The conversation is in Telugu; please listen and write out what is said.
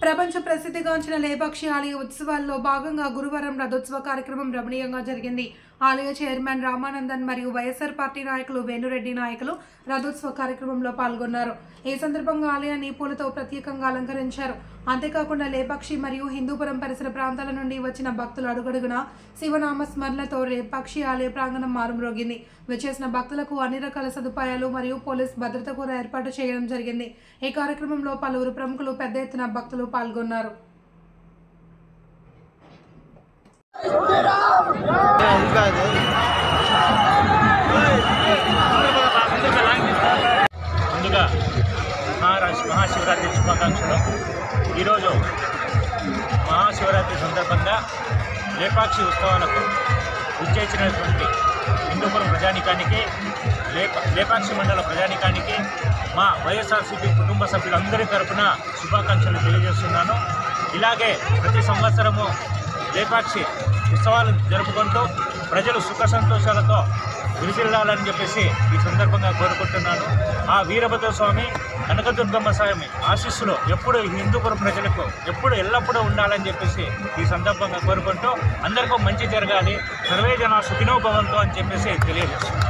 ప్రపంచ ప్రసిద్ధిగాంచిన లేపాక్షి ఆలయ ఉత్సవాల్లో భాగంగా గురువారం రథోత్సవ కార్యక్రమం రమణీయంగా జరిగింది. ఆలయ చైర్మన్ రామానందన్ మరియు వైఎస్ఆర్ పార్టీ నాయకులు వేణురెడ్డి నాయకులు రథోత్సవ కార్యక్రమంలో పాల్గొన్నారు. ఈ సందర్భంగా ఆలయాన్ని పూలతో ప్రత్యేకంగా అలంకరించారు. అంతేకాకుండా లేపాక్షి మరియు హిందూపురం పరిసర ప్రాంతాల నుండి వచ్చిన భక్తులు అడుగడుగున శివనామ స్మరణతో లేపాక్షి ఆలయ ప్రాంగణం మారుమ్రోగింది. వచ్చేసిన భక్తులకు అన్ని రకాల సదుపాయాలు మరియు పోలీస్ భద్రత కూడా ఏర్పాటు చేయడం జరిగింది. ఈ కార్యక్రమంలో పలువురు ప్రముఖులు పెద్ద ఎత్తున భక్తులు పాల్గొన్నారు. ముందుగా మహాశివరాత్రి శుభాకాంక్షలు. ఈరోజు మహాశివరాత్రి సందర్భంగా లేపాక్షి ఉత్సవాలకు విచ్చేసినటువంటి హిందూపురం ప్రజానికానికి, లేపాక్షి మండల ప్రజానికానికి మా వైఎస్ఆర్సీపీ కుటుంబ సభ్యులందరి తరఫున శుభాకాంక్షలు తెలియజేస్తున్నాను. ఇలాగే ప్రతి సంవత్సరము లేపాక్షి ఉత్సవాలు జరుపుకుంటూ ప్రజలు సుఖ సంతోషాలతో విరిసిల్లాలని చెప్పేసి ఈ సందర్భంగా కోరుకుంటున్నాను. ఆ వీరభద్ర స్వామి, కనకదుర్గమ్మ స్వామి ఆశీస్సులు ఎప్పుడు హిందూపురం ప్రజలకు ఎప్పుడు ఎల్లప్పుడూ ఉండాలని చెప్పేసి ఈ సందర్భంగా కోరుకుంటూ అందరికీ మంచి జరగాలి, సర్వే జన సుఖినో భవంతు అని చెప్పేసి తెలియజేస్తున్నాను.